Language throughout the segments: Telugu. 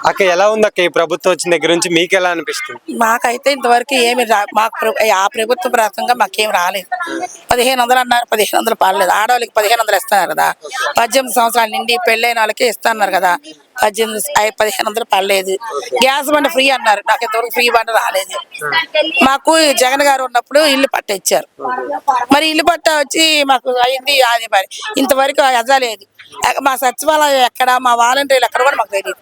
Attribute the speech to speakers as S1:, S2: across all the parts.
S1: అక్క ఎలా ఉంది అక్క ఈ ప్రభుత్వం వచ్చిన దగ్గర నుంచి మీకు ఎలా అనిపిస్తుంది?
S2: మాకైతే ఇంతవరకు ఏమి మాకు ఆ ప్రభుత్వ ప్రకారంగా మాకేం రాలేదు. 1500 అన్నారు, 1500 పడలేదు. ఆడవాళ్ళకి 1500 ఇస్తున్నారు కదా, 18 సంవత్సరాల నిండి పెళ్ళైన వాళ్ళకి ఇస్తున్నారు కదా, 1500 పడలేదు. గ్యాస్ బండ ఫ్రీ అన్నారు, నాకు ఇంతవరకు ఫ్రీ బండ రాలేదు. మాకు జగన్ గారు ఉన్నప్పుడు ఇల్లు పట్ట ఇచ్చారు, మరి ఇల్లు పట్ట వచ్చి మాకు అయింది అది మరి ఇంతవరకు అజలేదు. మా సచివాలయం ఎక్కడ, మా వాలంటీర్లు ఎక్కడ కూడా మాకు తెలియదు.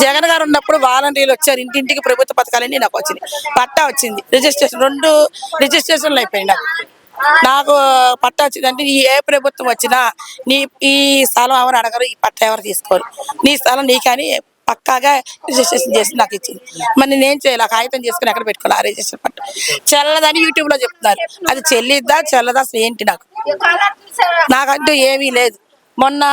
S2: జగన్ గారు ఉన్నప్పుడు వాలంటీర్లు వచ్చారు, ఇంటింటికి ప్రభుత్వ పథకాలన్నీ నాకు వచ్చింది, పట్టా వచ్చింది, రిజిస్ట్రేషన్ 2 రిజిస్ట్రేషన్లు అయిపోయింది. నాకు పట్టా వచ్చింది. అంటే ఏ ప్రభుత్వం వచ్చినా ఈ స్థలం ఎవరు అడగరు, ఈ పట్టా ఎవరు తీసుకోరు, నీ స్థలం నీకని పక్కాగా రిజిస్ట్రేషన్ చేసి నాకు ఇచ్చింది. మరి నేనేం చేయాలి? ఆ కాగితం చేసుకుని ఎక్కడ పెట్టుకోవాలి? ఆ రిజిస్ట్రేషన్ పట్ట చెల్లదని యూట్యూబ్ లో చెప్తున్నారు, అది చెల్లిద్దా చెల్లదా అసలు ఏంటి? నాకంటూ ఏమీ లేదు. మొన్న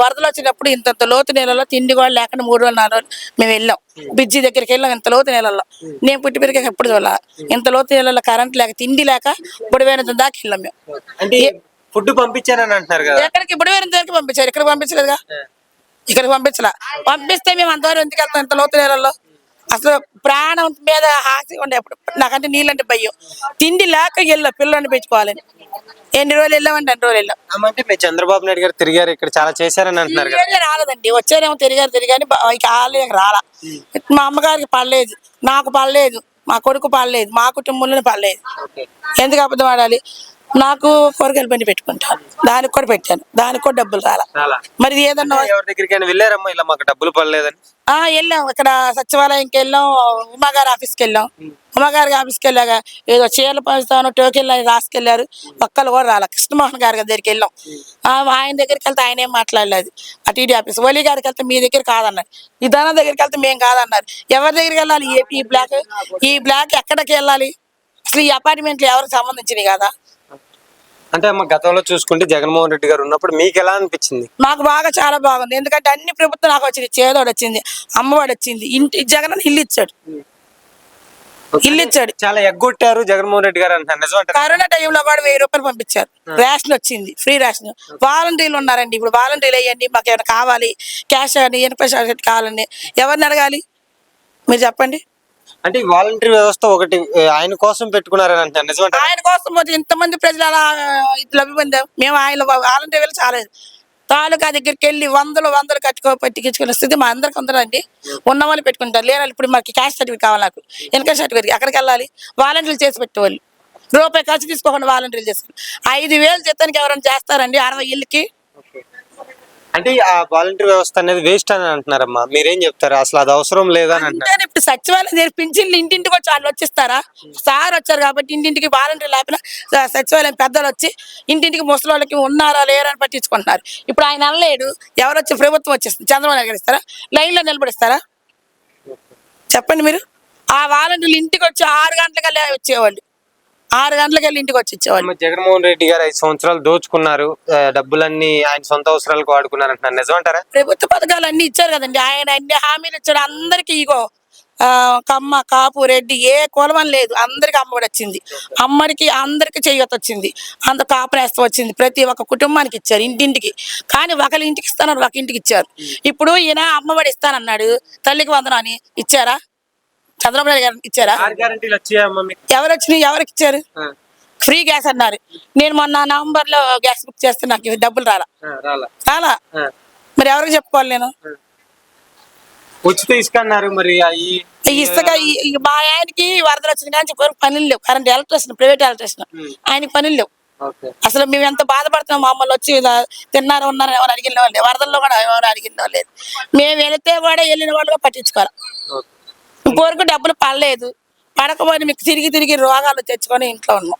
S2: వరదలు వచ్చినప్పుడు ఇంత లోతు నీళ్ళలో తిండి కూడా లేకుండా 3 రోజులు 4 రోజులు మేము వెళ్ళాం. బ్రిడ్జి దగ్గరికి వెళ్ళాం, ఇంత లోతు నీళ్ళలో. నేను పుట్టి పెరిగాక ఎప్పుడు చూడాలి ఇంత లోతు నీళ్ళలో, కరెంట్ లేక తిండి లేక బుడివేనంత దాకా వెళ్ళాం మేము.
S1: అంటే ఫుడ్ పంపించారని అంటున్నారు కదా,
S2: ఎక్కడికి? బుడివేనంత దగ్గరికి పంపించారు, ఇక్కడికి పంపించలేదుగా. ఇక్కడికి పంపిస్తే మేము అంతవరకు ఎందుకు వెళ్తాం ఇంత లోతు నీళ్ళలో? అసలు ప్రాణం మీద ఆశ ఉండే అప్పుడు. నాకంటే నీళ్ళంటే భయం. తిండి లేక వెళ్ళాం పిల్లల్ని పెంచుకోవాలని. ఎన్ని రోజులు వెళ్ళామంటే అన్ని రోజులు వెళ్ళాం.
S1: అంటే మీ చంద్రబాబు నాయుడు గారు తిరిగారు, ఇక్కడ చాలా చేశారని అంటున్నారు కదా.
S2: రాలేదండి, వచ్చారేమో తిరిగారు రాలా. మా అమ్మగారికి పడలేదు, నాకు పడలేదు, మా కొడుకు పడలేదు, మా కుటుంబంలోనే పడలేదు. ఎందుకు అబద్ధం ఆడాలి? నాకు కూరగాయలు బండి పెట్టుకుంటాను, దానికి కూడా పెట్టాను, దానికి కూడా డబ్బులు రాలా. మరి ఏదన్నా
S1: ఎవరి దగ్గరికి వెళ్ళారమ్మా ఇలా మాకు డబ్బులు పడలేదని?
S2: వెళ్ళాం, ఇక్కడ సచివాలయంకి వెళ్ళాం, ఉమాగారి ఆఫీస్కి వెళ్ళాం. ఉమాగారి ఆఫీస్కి వెళ్ళాక ఏదో చీరలు పంచుతాను టోకెన్లు అని రాసుకెళ్లారు, ఒక్కళ్ళు కూడా రాలా. కృష్ణమోహన్ గారి దగ్గరికి వెళ్ళాం, ఆయన దగ్గరికి వెళ్తే ఆయన ఏం మాట్లాడలేదు. ఆ టీడీ ఆఫీస్ ఓలీ గారికి వెళ్తే మీ దగ్గర కాదన్నారు, ఈ ధన దగ్గరికి వెళ్తే మేము కాదన్నారు. ఎవరి దగ్గరికి వెళ్ళాలి? ఈ బ్లాక్ ఎక్కడికి వెళ్ళాలి? అసలు ఈ అపార్ట్మెంట్లు ఎవరికి సంబంధించినవి కదా.
S1: అంటే అమ్మ గతంలో చూసుకుంటే జగన్మోహన్ రెడ్డి గారు ఉన్నప్పుడు మీకు ఎలా అనిపించింది?
S2: మాకు బాగా చాలా బాగుంది, ఎందుకంటే అన్ని ప్రభుత్వం నాకు వచ్చింది. చేదోడు వచ్చింది, అమ్మవాడు వచ్చింది, జగన్ ఇల్లు ఇచ్చాడు.
S1: చాలా ఎగ్గొట్టారు జగన్మోహన్ రెడ్డి గారు అంటారు, నిజమంటారు?
S2: కరోనా టైంలో వాడు 1000 రూపాయలు పంపించారు, రేషన్ వచ్చింది, ఫ్రీ రేషన్. వాలంటీర్లు ఉన్నారండి, ఇప్పుడు వాలంటీర్లు అయ్యండి మాకు ఏమైనా కావాలి, క్యాష్ అని ఇన్ఫ్రాస్ట్రక్చర్ కావాలండి, ఎవరిని అడగాలి మీరు చెప్పండి?
S1: అంటే వాలంటీర్ వ్యవస్థ ఒకటి ఆయన కోసం పెట్టుకున్నారని అంటారు, నిజమంటారు?
S2: ఆయన కోసం ఇంతమంది ప్రజలు అలా లబ్ధి పొందాం మేము. ఆయన వాలంటీర్ వెళ్ళి చాలా తాలూకా దగ్గరికి వెళ్ళి వందలు పట్టించుకునే స్థితి మా అందరికి ఉందండి. ఉన్న వాళ్ళు పెట్టుకుంటారు, లేని ఇప్పుడు మాకు క్యాష్ సర్టిఫికేట్ కావాలి, నాకు ఇన్కమ్ సర్టిఫికేట్ ఎక్కడికి వెళ్ళాలి? వాలంటీర్లు చేసి పెట్టేవాళ్ళు, రూపాయి ఖర్చు తీసుకోకుండా వాలంటీర్లు చేసుకుని 5000 జీతానికి ఎవరైనా చేస్తారండి 60 ఇళ్ళకి?
S1: అంటే ఆ వాలంటీర్ వ్యవస్థ అనేది వేస్ట్ అని అంటున్నారమ్మా, మీరేం చెప్తారు? అసలు అది అవసరం లేదని అంటున్నారు.
S2: ఇప్పుడు సచివాలయం పింఛన్లు ఇంటింటికి వచ్చి వాళ్ళు వచ్చిస్తారా? సార్ వచ్చారు కాబట్టి ఇంటింటికి వాలంటీర్ లేకపోయినా సచివాలయం పెద్దలు వచ్చి ఇంటింటికి ముసలి వాళ్ళకి ఉన్నారా లేరా అని పట్టించుకుంటున్నారు. ఇప్పుడు ఆయన అనలేడు, ఎవరు వచ్చి ప్రభుత్వం వచ్చేస్తుంది, చంద్రబాబు నాయుడు ఇస్తారా? లైన్లో నిలబడిస్తారా చెప్పండి మీరు? ఆ వాలంటీర్లు ఇంటికి వచ్చి 6 గంటలకల్లా వచ్చేవాళ్ళు, 6 గంటలకు వెళ్ళి ఇంటికి వచ్చి ఇచ్చేవాళ్ళు.
S1: జగన్మోహన్ రెడ్డి గారు 5 సంవత్సరాలు దోచుకున్నారు, డబ్బులన్నీ ఆయన సొంత అవసరాలకు వాడుకున్నారు అంటున్నారు, నిజమంటారా?
S2: ప్రభుత్వ పథకాలు అన్ని ఇచ్చారు కదండి, ఆయన అన్ని హామీలు ఇచ్చాడు అందరికి. ఇగో కమ్మ కాపు రెడ్డి ఏ కులమని లేదు, అందరికి అమ్మఒడి వచ్చింది, అమ్మడికి అందరికి చేయొత్త వచ్చింది, అంత కాపు నేస్తం వచ్చింది, ప్రతి ఒక్క కుటుంబానికి ఇచ్చారు ఇంటింటికి. కానీ ఒకరి ఇంటికి ఇస్తానన్నారు, ఒక ఇంటికి ఇచ్చారు. ఇప్పుడు ఈయన అమ్మఒడి ఇస్తానన్నాడు, తల్లికి వందనం అని ఇచ్చారా? చంద్రబాబు నాయుడు గారు ఇచ్చారా? ఎవరు వచ్చినాయి? ఎవరికి ఇచ్చారు? ఫ్రీ గ్యాస్ అన్నారు. నేను మొన్న నవంబర్ లో గ్యాస్ బుక్ చేస్తే నాకు డబ్బులు రాలా. మరి ఎవరికి చెప్పుకోవాలి నేను?
S1: ఉచిత ఇసుక అన్నారు, మరి
S2: ఇసుక మా ఆయనకి వరదలు వచ్చింది కానీ పనులు లేవు, కరెంట్ ఎలక్ట్రిసిటీ ప్రైవేట్ ఎలక్ట్రిసిటీ ఆయనకి పనులు లేవు. అసలు మేము ఎంత బాధపడుతున్నాం, మమ్మల్ని వచ్చి తిన్నారు ఉన్నారు ఎవరు అడిగిన వాళ్ళు, వరదల్లో కూడా ఎవరు అడిగిన వాళ్ళు లేదు. మేము వెళితే కూడా వెళ్ళిన వాళ్ళు పట్టించుకోవాలి. ఇంతవరకు డబ్బులు పడలేదు, పడకపోతే మీకు తిరిగి రోగాలు తెచ్చుకొని ఇంట్లో ఉన్నాం.